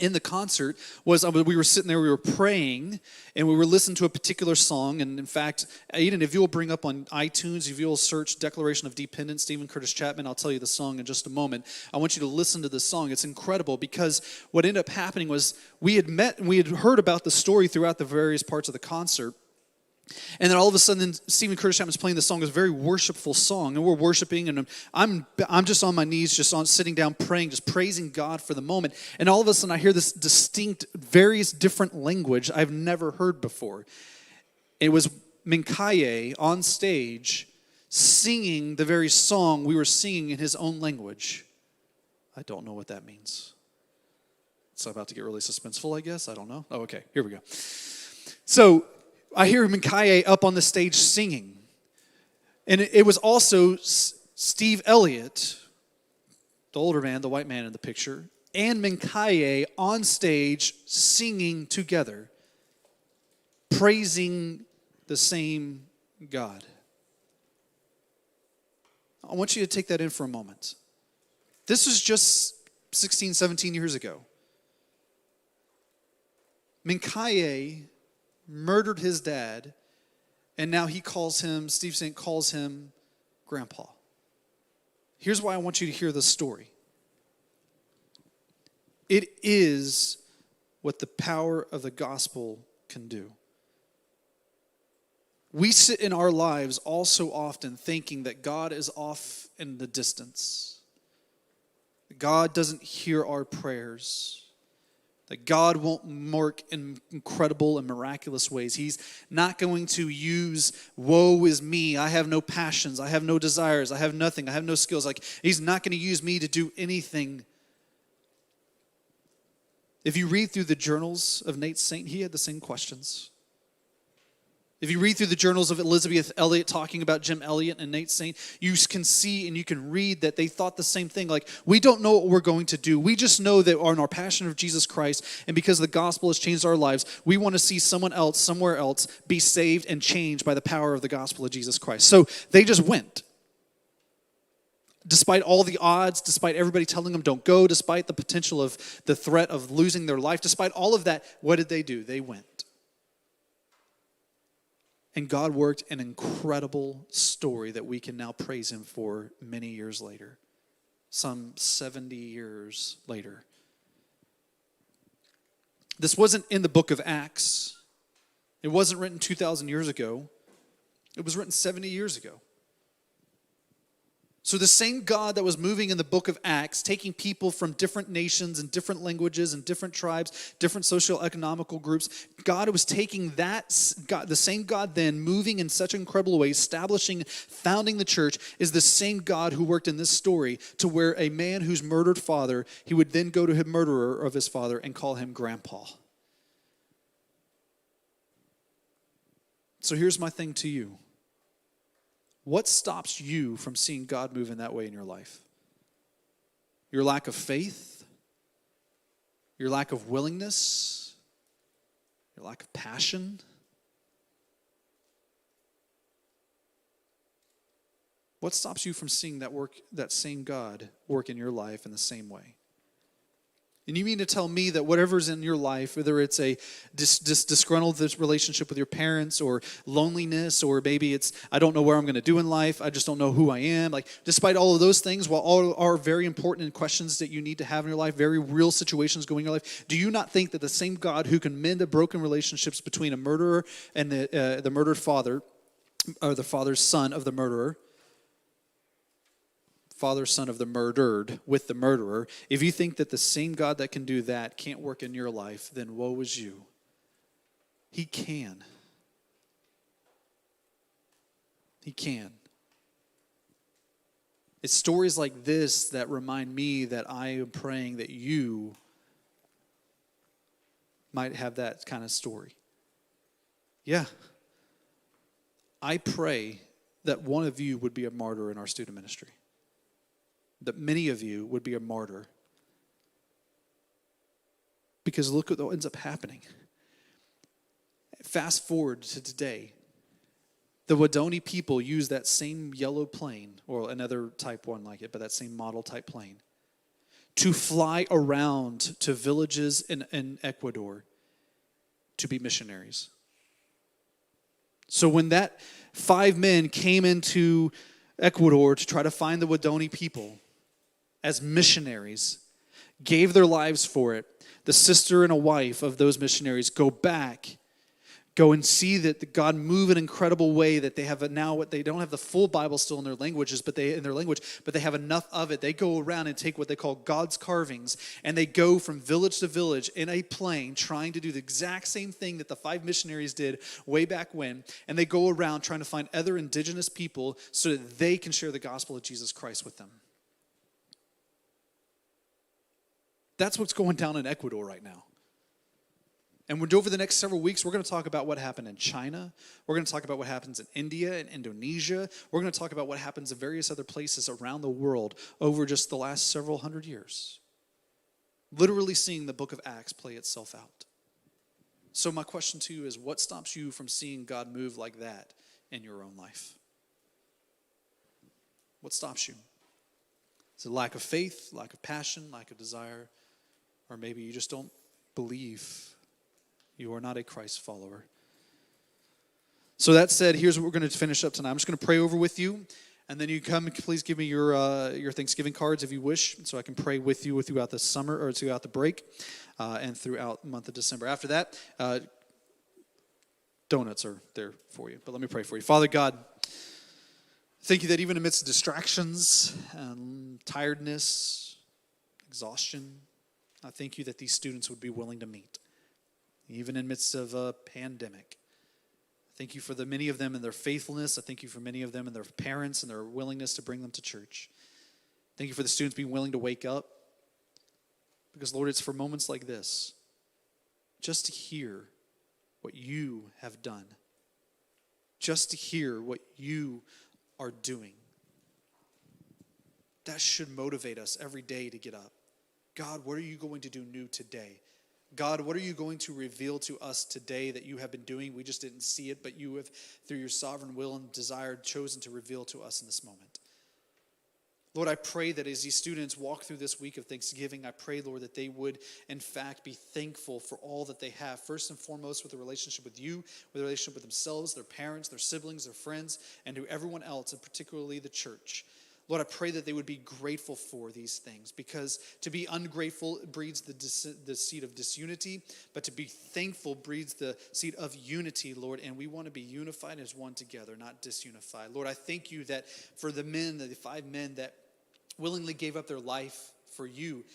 in the concert was we were sitting there, we were praying, and we were listening to a particular song. And in fact, Aiden, if you'll bring up on iTunes, if you'll search Declaration of Dependence, Stephen Curtis Chapman, I'll tell you the song in just a moment. I want you to listen to this song. It's incredible because what ended up happening was we had met and we had heard about the story throughout the various parts of the concert. And then all of a sudden, Stephen Curtis Chapman's playing the song. It's a very worshipful song, and we're worshiping, and I'm just on my knees, sitting down praying, just praising God for the moment. And all of a sudden, I hear this distinct, various different language I've never heard before. It was Minkaye on stage singing the very song we were singing in his own language. I don't know what that means. It's about to get really suspenseful, I guess. I don't know. Oh, okay. Here we go. So I hear Minkaye up on the stage singing. And it was also Steve Elliott, the older man, the white man in the picture, and Minkaye on stage singing together, praising the same God. I want you to take that in for a moment. This was just 16, 17 years ago. Minkaye murdered his dad, and now Steve Saint calls him grandpa. Here's why I want you to hear this story. It is what the power of the gospel can do. We sit in our lives all so often thinking that God is off in the distance. God doesn't hear our prayers. That God won't work in incredible and miraculous ways. He's not going to use, woe is me, I have no passions, I have no desires, I have nothing, I have no skills. He's not going to use me to do anything. If you read through the journals of Nate Saint, he had the same questions. If you read through the journals of Elizabeth Elliot talking about Jim Elliot and Nate Saint, you can see and you can read that they thought the same thing. Like, we don't know what we're going to do. We just know that in our passion of Jesus Christ, and because the gospel has changed our lives, we want to see someone else, somewhere else, be saved and changed by the power of the gospel of Jesus Christ. So they just went. Despite all the odds, despite everybody telling them don't go, despite the potential of the threat of losing their life, despite all of that, what did they do? They went. And God worked an incredible story that we can now praise him for many years later. Some 70 years later. This wasn't in the book of Acts. It wasn't written 2,000 years ago. It was written 70 years ago. So the same God that was moving in the book of Acts, taking people from different nations and different languages and different tribes, different socio-economical groups, God was taking that, God, the same God then, moving in such an incredible way, establishing, founding the church, is the same God who worked in this story to where a man whose murdered father, he would then go to his murderer of his father and call him grandpa. So here's my thing to you. What stops you from seeing God move in that way in your life? Your lack of faith? Your lack of willingness? Your lack of passion? What stops you from seeing that same God work in your life in the same way? And you mean to tell me that whatever's in your life, whether it's a disgruntled relationship with your parents or loneliness, or maybe it's, I don't know where I'm going to do in life, I just don't know who I am. Like, despite all of those things, while all are very important questions that you need to have in your life, very real situations going in your life, do you not think that the same God who can mend the broken relationships between a murderer and the murdered father, or the father's son of the murderer, father, son of the murdered with the murderer, if you think that the same God that can do that can't work in your life, then woe is you. He can. He can. It's stories like this that remind me that I am praying that you might have that kind of story. Yeah. I pray that one of you would be a martyr in our student ministry. That many of you would be a martyr. Because look at what ends up happening. Fast forward to today. The Wadoni people use that same yellow plane, or another type one like it, but that same model type plane, to fly around to villages in Ecuador to be missionaries. So when that 5 men came into Ecuador to try to find the Wadoni people, as missionaries, gave their lives for it, the sister and a wife of those missionaries go and see that God move in an incredible way, that they have now what they don't have the full Bible still in their languages, but they have enough of it. They go around and take what they call God's carvings, and they go from village to village in a plane trying to do the exact same thing that the 5 missionaries did way back when, and they go around trying to find other indigenous people so that they can share the gospel of Jesus Christ with them. That's what's going down in Ecuador right now. And over the next several weeks, we're going to talk about what happened in China. We're going to talk about what happens in India and Indonesia. We're going to talk about what happens in various other places around the world over just the last several hundred years. Literally seeing the book of Acts play itself out. So my question to you is, what stops you from seeing God move like that in your own life? What stops you? Is it lack of faith, lack of passion, lack of desire? Or maybe you just don't believe. You are not a Christ follower. So that said, here's what we're going to finish up tonight. I'm just going to pray over with you. And then you come, please give me your Thanksgiving cards if you wish, so I can pray with you throughout the summer, or throughout the break, and throughout the month of December. After that, donuts are there for you. But let me pray for you. Father God, thank you that even amidst distractions, tiredness, exhaustion, I thank you that these students would be willing to meet, even in midst of a pandemic. Thank you for the many of them and their faithfulness. I thank you for many of them and their parents and their willingness to bring them to church. Thank you for the students being willing to wake up. Because, Lord, it's for moments like this, just to hear what you have done just to hear what you are doing. That should motivate us every day to get up. God, what are you going to do new today? God, what are you going to reveal to us today that you have been doing? We just didn't see it, but you have, through your sovereign will and desire, chosen to reveal to us in this moment. Lord, I pray that as these students walk through this week of Thanksgiving, I pray, Lord, that they would, in fact, be thankful for all that they have. First and foremost, with a relationship with you, with a relationship with themselves, their parents, their siblings, their friends, and to everyone else, and particularly the church. Lord, I pray that they would be grateful for these things, because to be ungrateful breeds the seed of disunity, but to be thankful breeds the seed of unity, Lord, and we want to be unified as one together, not disunified. Lord, I thank you that for the men, the 5 men that willingly gave up their life for you,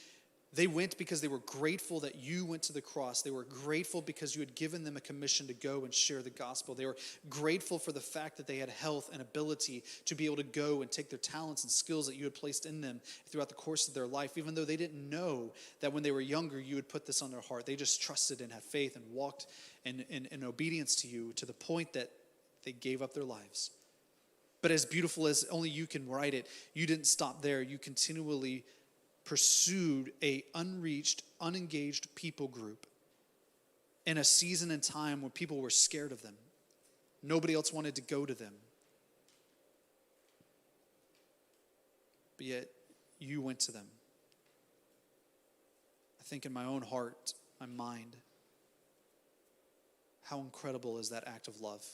they went because they were grateful that you went to the cross. They were grateful because you had given them a commission to go and share the gospel. They were grateful for the fact that they had health and ability to be able to go and take their talents and skills that you had placed in them throughout the course of their life, even though they didn't know that when they were younger, you would put this on their heart. They just trusted and had faith and walked in obedience to you to the point that they gave up their lives. But as beautiful as only you can write it, you didn't stop there. You continually pursued a unreached, unengaged people group in a season and time when people were scared of them. Nobody else wanted to go to them. But yet, you went to them. I think in my own heart, my mind, how incredible is that act of love?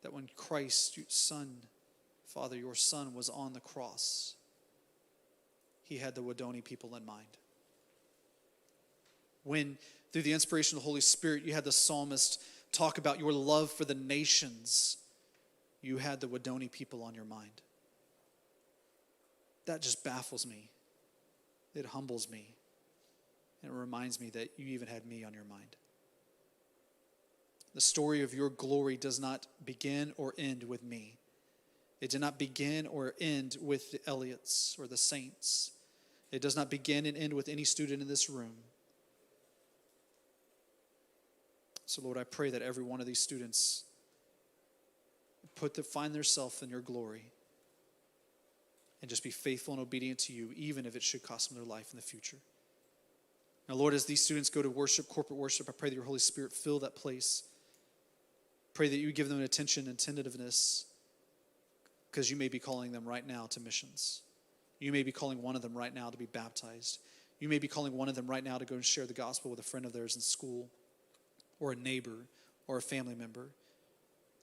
That when Christ, your Son, Father, your Son was on the cross, he had the Wadoni people in mind. When, through the inspiration of the Holy Spirit, you had the psalmist talk about your love for the nations, you had the Wadoni people on your mind. That just baffles me. It humbles me. And it reminds me that you even had me on your mind. The story of your glory does not begin or end with me. It did not begin or end with the Elliots or the saints. It does not begin and end with any student in this room. So, Lord, I pray that every one of these students find themselves in your glory and just be faithful and obedient to you, even if it should cost them their life in the future. Now, Lord, as these students go to worship, corporate worship, I pray that your Holy Spirit fill that place. Pray that you give them an attention and attentiveness, because you may be calling them right now to missions. You may be calling one of them right now to be baptized. You may be calling one of them right now to go and share the gospel with a friend of theirs in school, or a neighbor, or a family member.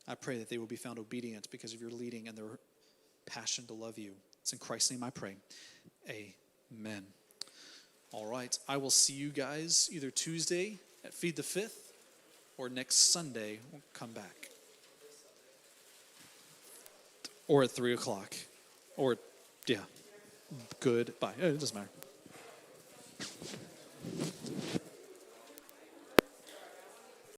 I pray that they will be found obedient because of your leading and their passion to love you. It's in Christ's name I pray. Amen. All right, I will see you guys either Tuesday at Feed the Fifth or next Sunday. We'll come back. Or at 3 o'clock. Or, yeah. Goodbye. It doesn't matter.